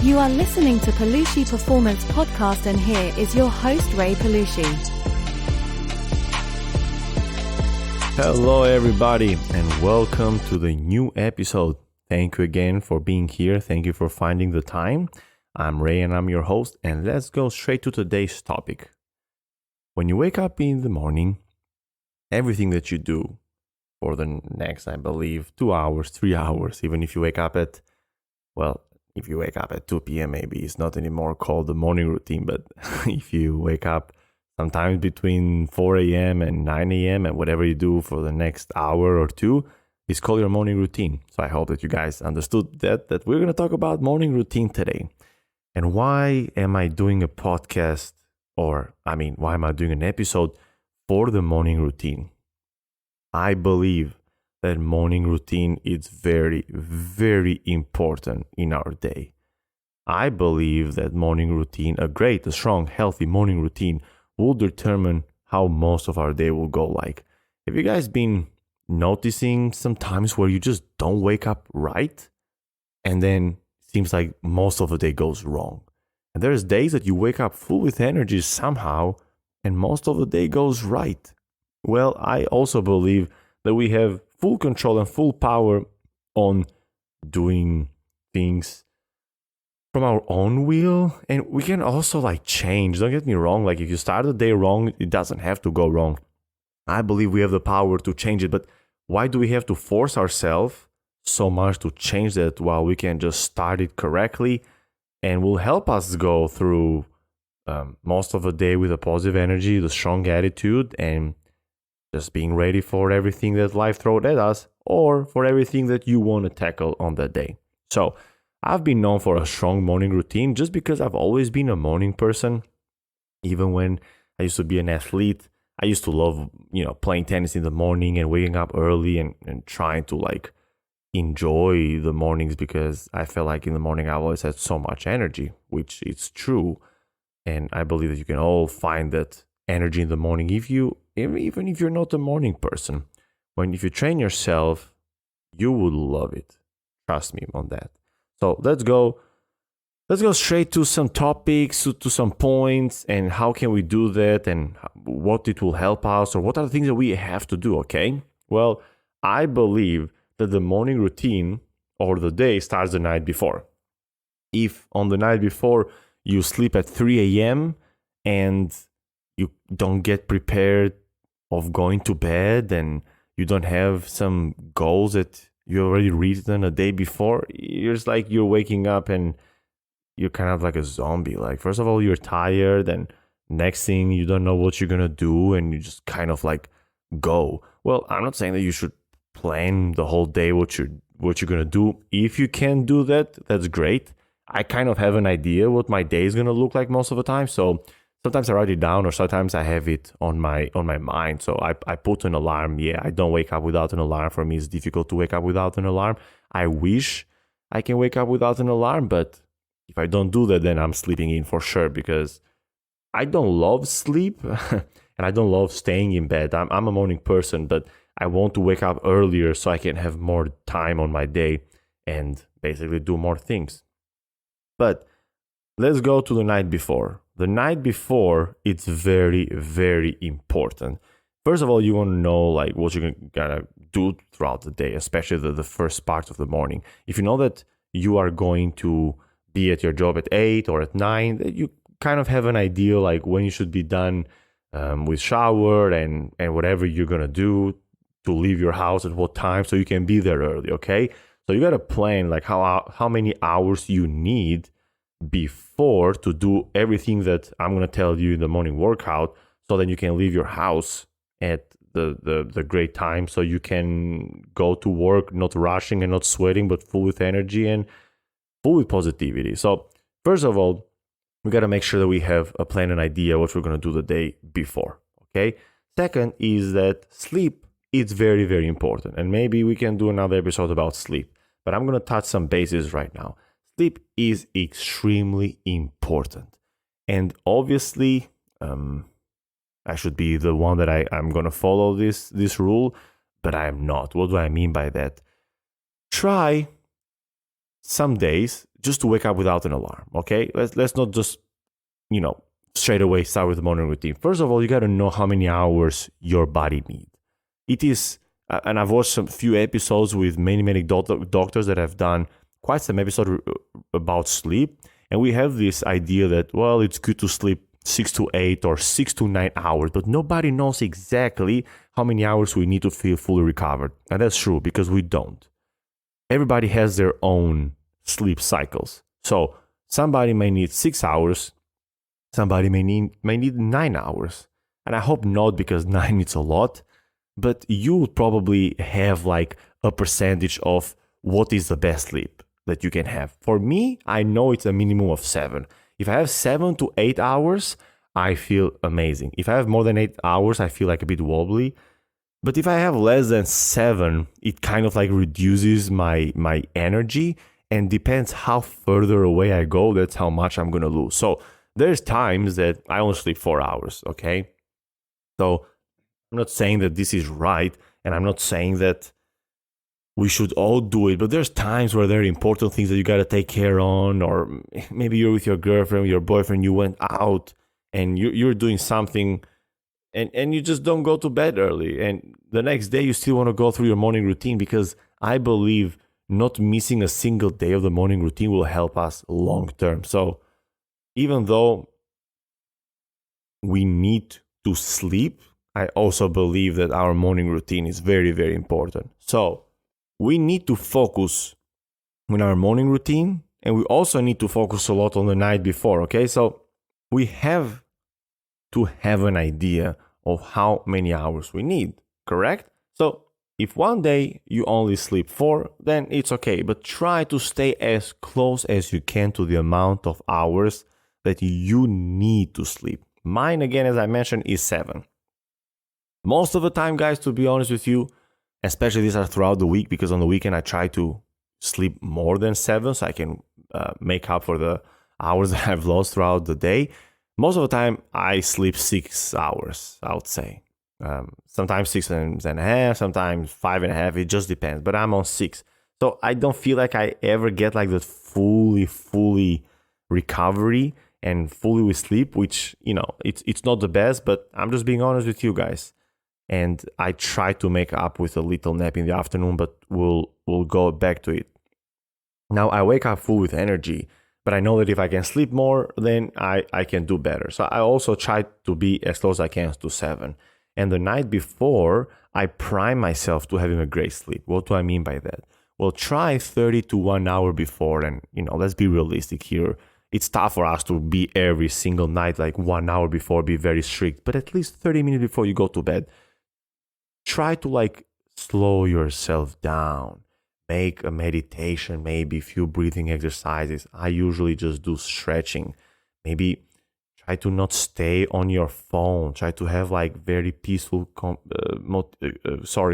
You are listening to Palushi Performance Podcast, and here is your host, Ray Palushi. Hello everybody, and welcome to the new episode. Thank you again for being here. Thank you for finding the time. I'm Ray and I'm your host, and let's go straight to today's topic. When you wake up in the morning, everything that you do for the next, I believe, 2 hours, 3 hours, even if you wake up at, if you wake up at 2 p.m. maybe it's not anymore called the morning routine, but if you wake up sometimes between 4 a.m. and 9 a.m. and whatever you do for the next hour or two, it's called your morning routine. So I hope that you guys understood that we're going to talk about morning routine today. And why am I doing a podcast, why am I doing an episode for the morning routine? I believe that morning routine is very, very important in our day. I believe that morning routine, a strong, healthy morning routine will determine how most of our day will go like. Have you guys been noticing some times where you just don't wake up right? And then it seems like most of the day goes wrong. And there's days that you wake up full with energy somehow, and most of the day goes right. Well, I also believe that we have full control and full power on doing things from our own will, and we can also change. Don't get me wrong, if you start the day wrong, it doesn't have to go wrong. I believe we have the power to change it, but why do we have to force ourselves so much to change that while we can just start it correctly and will help us go through most of the day with a positive energy, the strong attitude, and just being ready for everything that life throws at us or for everything that you want to tackle on that day. So I've been known for a strong morning routine just because I've always been a morning person. Even when I used to be an athlete, I used to love, playing tennis in the morning and waking up early and trying to enjoy the mornings because I felt like in the morning I always had so much energy, which is true. And I believe that you can all find that energy in the morning even if you're not a morning person. If you train yourself, you will love it. Trust me on that. So let's go straight to some topics, to some points, and how can we do that, and what it will help us, or what are the things that we have to do, okay? Well, I believe that the morning routine or the day starts the night before. If on the night before you sleep at 3 a.m. and you don't get prepared of going to bed and you don't have some goals that you already written a day before, it's like you're waking up and you're kind of like a zombie. First of all, you're tired, and next thing you don't know what you're going to do, and you just kind of go. Well, I'm not saying that you should plan the whole day what you're going to do. If you can do that, that's great. I kind of have an idea what my day is going to look like most of the time. So sometimes I write it down, or sometimes I have it on my mind. So I put an alarm. Yeah, I don't wake up without an alarm. For me, it's difficult to wake up without an alarm. I wish I can wake up without an alarm, but if I don't do that, then I'm sleeping in for sure, because I don't love sleep and I don't love staying in bed. I'm a morning person, but I want to wake up earlier so I can have more time on my day and basically do more things. But let's go to the night before. The night before, it's very, very important. First of all, you want to know what you're gonna do throughout the day, especially the first part of the morning. If you know that you are going to be at your job at 8 or at 9, you kind of have an idea when you should be done with shower and whatever you're gonna do to leave your house at what time, so you can be there early. Okay, so you gotta plan how many hours you need before to do everything that I'm going to tell you in the morning workout, so then you can leave your house at the great time, so you can go to work not rushing and not sweating, but full with energy and full with positivity. So first of all, we got to make sure that we have a plan and idea what we're going to do the day before. Okay. Second is that sleep is very, very important, and maybe we can do another episode about sleep, but I'm going to touch some bases right now. Sleep is extremely important. And obviously, I should be the one that I'm going to follow this rule, but I am not. What do I mean by that? Try some days just to wake up without an alarm. Okay, let's not just straight away start with the morning routine. First of all, you got to know how many hours your body needs. It is, and I've watched some few episodes with many doctors that have done quite some episodes about sleep, and we have this idea that, well, it's good to sleep 6 to 8 or 6 to 9 hours, but nobody knows exactly how many hours we need to feel fully recovered. And that's true, because we don't. Everybody has their own sleep cycles. So somebody may need 6 hours, somebody may need 9 hours. And I hope not, because 9 is a lot, but you probably have like a percentage of what is the best sleep that you can have. For me, I know it's a minimum of 7. If I have 7 to 8 hours, I feel amazing. If I have more than 8 hours, I feel like a bit wobbly. But if I have less than 7, it kind of like reduces my energy, and depends how further away I go, that's how much I'm going to lose. So there's times that I only sleep 4 hours, okay? So I'm not saying that this is right, and I'm not saying that we should all do it, but there's times where there are important things that you got to take care on, or maybe you're with your girlfriend, your boyfriend, you went out and you're doing something, and you just don't go to bed early, and the next day you still want to go through your morning routine, because I believe not missing a single day of the morning routine will help us long term. So even though we need to sleep, I also believe that our morning routine is very important. So we need to focus on our morning routine, and we also need to focus a lot on the night before, okay? So we have to have an idea of how many hours we need, correct? So if one day you only sleep 4, then it's okay, but try to stay as close as you can to the amount of hours that you need to sleep. Mine, again, as I mentioned, is 7. Most of the time, guys, to be honest with you, especially these are throughout the week, because on the weekend I try to sleep more than 7 so I can make up for the hours that I've lost throughout the day. Most of the time I sleep 6 hours, I would say. Sometimes 6.5, sometimes 5.5, it just depends, but I'm on 6. So I don't feel like I ever get like the fully recovery and fully with sleep, which, it's not the best, but I'm just being honest with you guys. And I try to make up with a little nap in the afternoon, but we'll go back to it. Now I wake up full with energy, but I know that if I can sleep more, then I can do better. So I also try to be as close as I can to 7. And the night before, I prime myself to having a great sleep. What do I mean by that? Well, try 30 to 1 hour before, and let's be realistic here. It's tough for us to be every single night like 1 hour before, be very strict, but at least 30 minutes before you go to bed. Try to like slow yourself down. Make a meditation, maybe a few breathing exercises. I usually just do stretching. Maybe try to not stay on your phone. Try to have like very peaceful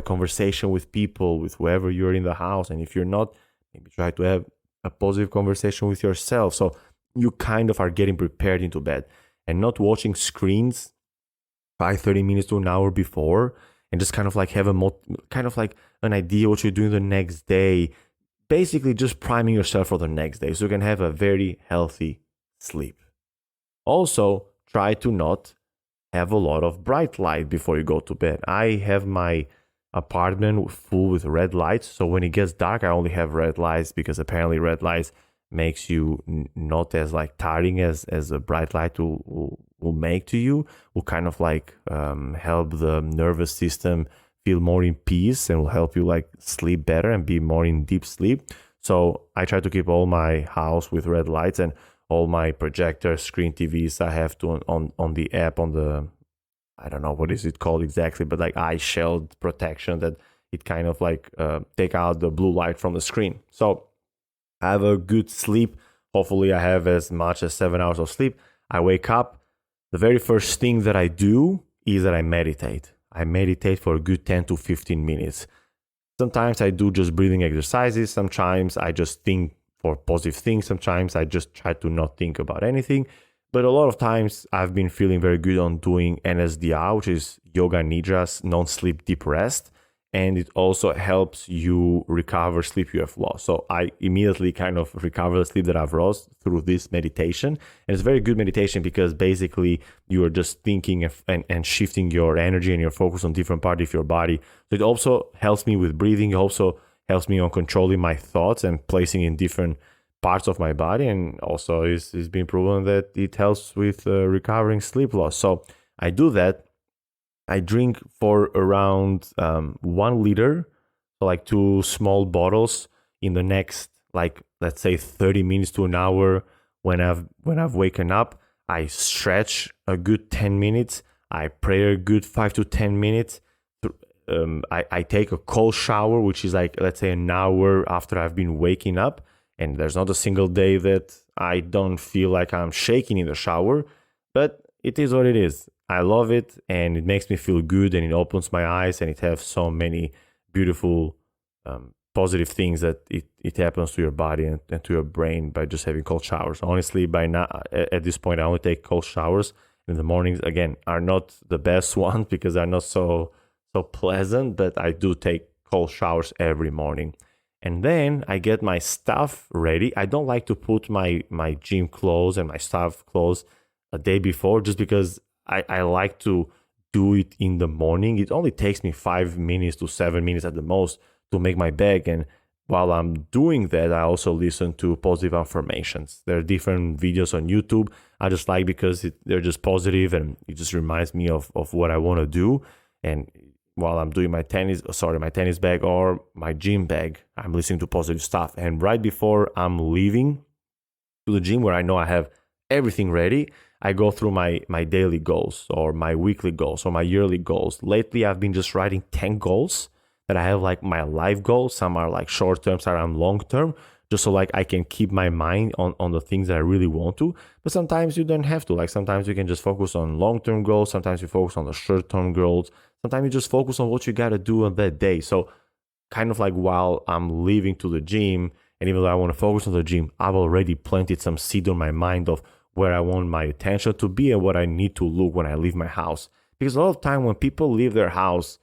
conversation with people, with whoever you're in the house. And if you're not, maybe try to have a positive conversation with yourself. So you kind of are getting prepared into bed, and not watching screens 30 minutes to an hour before, and just kind of like have an idea what you're doing the next day. Basically just priming yourself for the next day so you can have a very healthy sleep. Also, try to not have a lot of bright light before you go to bed. I have my apartment full with red lights, so when it gets dark I only have red lights, because apparently red lights makes you not as like tiring as a bright light will make to you. Will kind of like help the nervous system feel more in peace, and will help you like sleep better and be more in deep sleep. So I try to keep all my house with red lights, and all my projector screen TVs I have to on the app, on the, I don't know what is it called exactly, but like eye shield protection, that it kind of like take out the blue light from the screen. So I have a good sleep. Hopefully I have as much as 7 hours of sleep. I wake up. The very first thing that I do is that I meditate. I meditate for a good 10 to 15 minutes. Sometimes I do just breathing exercises. Sometimes I just think for positive things. Sometimes I just try to not think about anything. But a lot of times I've been feeling very good on doing NSDR, which is Yoga Nidras, non-sleep deep rest. and it also helps you recover sleep you have lost. So I immediately kind of recover the sleep that I've lost through this meditation. And it's a very good meditation because basically you are just thinking and shifting your energy and your focus on different part of your body. So it also helps me with breathing. It also helps me on controlling my thoughts and placing in different parts of my body. And also it's been proven that it helps with recovering sleep loss. So I do that. I drink for around 1 liter, so like 2 small bottles in the next, like, let's say 30 minutes to an hour. When I've waken up, I stretch a good 10 minutes. I pray a good 5 to 10 minutes. I take a cold shower, which is like, let's say an hour after I've been waking up. And there's not a single day that I don't feel like I'm shaking in the shower, but it is what it is. I love it, and it makes me feel good, and it opens my eyes, and it has so many beautiful positive things that it happens to your body and to your brain by just having cold showers. Honestly, by now, at this point, I only take cold showers in the mornings. Again, are not the best ones because they're not so pleasant, but I do take cold showers every morning. And then I get my stuff ready. I don't like to put my gym clothes and my stuff clothes a day before, just because I like to do it in the morning. It only takes me 5 minutes to 7 minutes at the most to make my bag. And while I'm doing that, I also listen to positive affirmations. There are different videos on YouTube I just like because they're just positive, and it just reminds me of what I want to do. And while I'm doing my tennis bag or my gym bag, I'm listening to positive stuff. And right before I'm leaving to the gym, where I know I have everything ready, I go through my daily goals or my weekly goals or my yearly goals. Lately, I've been just writing 10 goals that I have, like my life goals. Some are like short term, some are long term, just so like I can keep my mind on the things that I really want to. But sometimes you don't have to. Like sometimes you can just focus on long term goals. Sometimes you focus on the short term goals. Sometimes you just focus on what you got to do on that day. So kind of like while I'm leaving to the gym, and even though I want to focus on the gym, I've already planted some seed on my mind of where I want my attention to be and what I need to look when I leave my house. Because a lot of time when people leave their house,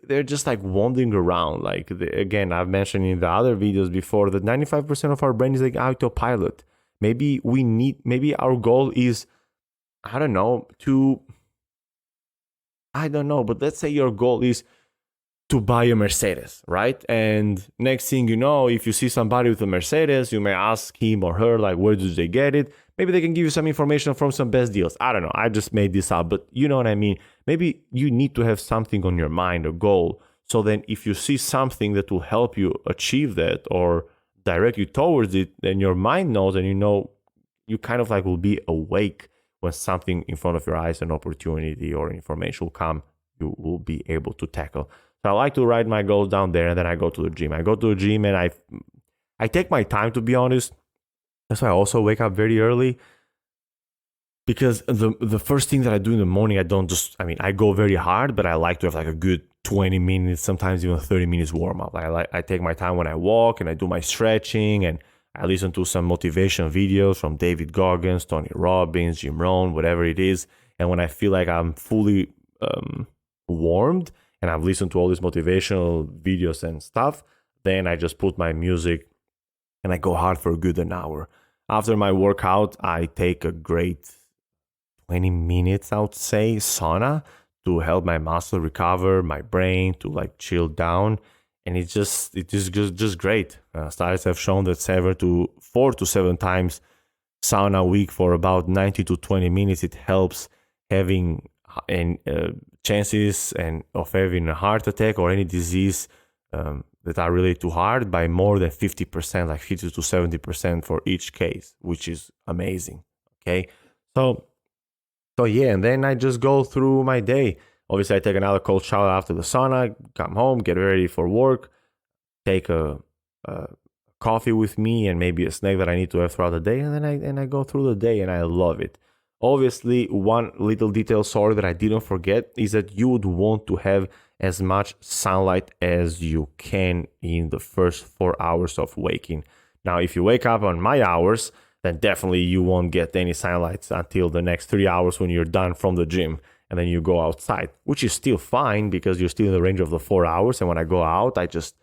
they're just like wandering around. Like again, I've mentioned in the other videos before that 95% of our brain is like autopilot. Maybe our goal is, I don't know, but let's say your goal is to buy a Mercedes, right? And next thing you know, if you see somebody with a Mercedes, you may ask him or her, like, where did they get it? Maybe they can give you some information from some best deals. I don't know. I just made this up, but you know what I mean? Maybe you need to have something on your mind, a goal. So then if you see something that will help you achieve that or direct you towards it, then your mind knows, and you know, you kind of like will be awake when something in front of your eyes, an opportunity or information will come, you will be able to tackle. So I like to write my goals down there, and then I go to the gym. I go to the gym and I take my time, to be honest. That's why I also wake up very early, because the first thing that I do in the morning, I go very hard, but I like to have like a good 20 minutes, sometimes even 30 minutes warm up. I take my time when I walk, and I do my stretching, and I listen to some motivation videos from David Goggins, Tony Robbins, Jim Rohn, whatever it is. And when I feel like I'm fully warmed, and I've listened to all these motivational videos and stuff, then I just put my music and I go hard for a good an hour. After my workout, I take a great 20 minutes, I would say, sauna to help my muscle recover, my brain to like chill down. And it is just great. Studies have shown that 4 to 7 times sauna a week for about 90 to 20 minutes, it helps having chances of having a heart attack or any disease that are related to heart by more than 50%, like 50 to 70% for each case, which is amazing. Okay, so yeah, and then I just go through my day. Obviously, I take another cold shower after the sauna, come home, get ready for work, take a coffee with me and maybe a snack that I need to have throughout the day, and then I go through the day, and I love it. Obviously, one little detail, sorry, that I didn't forget is that you would want to have as much sunlight as you can in the first 4 hours of waking. Now, if you wake up on my hours, then definitely you won't get any sunlight until the next 3 hours when you're done from the gym. and then you go outside, which is still fine because you're still in the range of the 4 hours. And when I go out, I just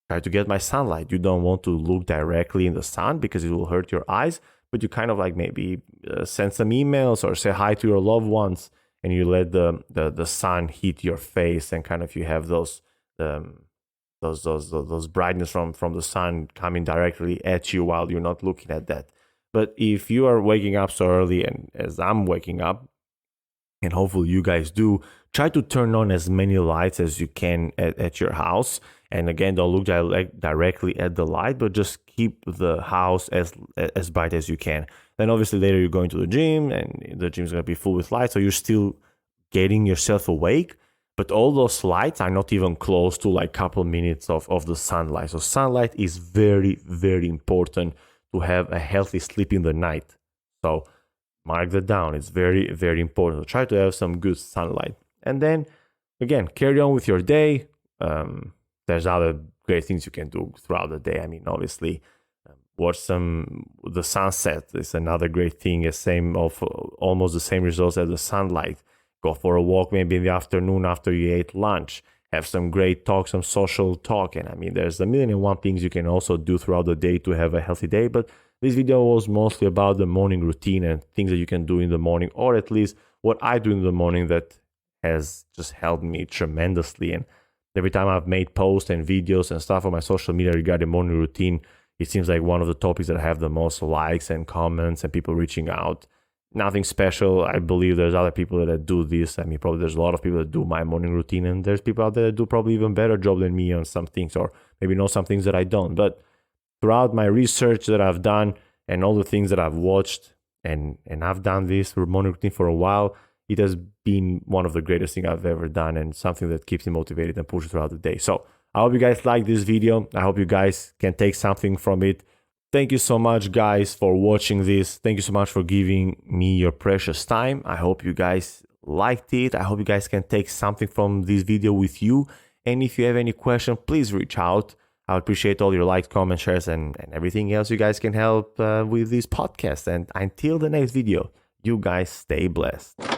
try to get my sunlight. You don't want to look directly in the sun because it will hurt your eyes, but you kind of like maybe send some emails or say hi to your loved ones, and you let the sun hit your face, and kind of you have those brightness from the sun coming directly at you while you're not looking at that. But if you are waking up so early, and as I'm waking up, and hopefully you guys do, try to turn on as many lights as you can at your house. And again, don't look directly at the light, but just keep the house as bright as you can. Then obviously later you're going to the gym, and the gym is going to be full with light, so you're still getting yourself awake. But all those lights are not even close to like couple minutes of the sunlight. So sunlight is very, very important to have a healthy sleep in the night. So mark that down. It's very, very important. So try to have some good sunlight. And then, again, carry on with your day. There's other great things you can do throughout the day. I mean, obviously, watch the sunset is another great thing. Almost the same results as the sunlight. Go for a walk maybe in the afternoon after you ate lunch. Have some great talk, some social talk. And I mean, there's a million and one things you can also do throughout the day to have a healthy day. But this video was mostly about the morning routine and things that you can do in the morning, or at least what I do in the morning that has just helped me tremendously. And every time I've made posts and videos and stuff on my social media regarding morning routine, it seems like one of the topics that have the most likes and comments and people reaching out. Nothing special. I believe there's other people that do this. I mean, probably there's a lot of people that do my morning routine, and there's people out there that do probably even better job than me on some things, or maybe know some things that I don't. But throughout my research that I've done and all the things that I've watched, and I've done this morning routine for a while, it has been one of the greatest things I've ever done, and something that keeps me motivated and pushes throughout the day. So I hope you guys like this video. I hope you guys can take something from it. Thank you so much, guys, for watching this. Thank you so much for giving me your precious time. I hope you guys liked it. I hope you guys can take something from this video with you. And if you have any question, please reach out. I appreciate all your likes, comments, shares, and everything else you guys can help with this podcast. And until the next video, you guys stay blessed.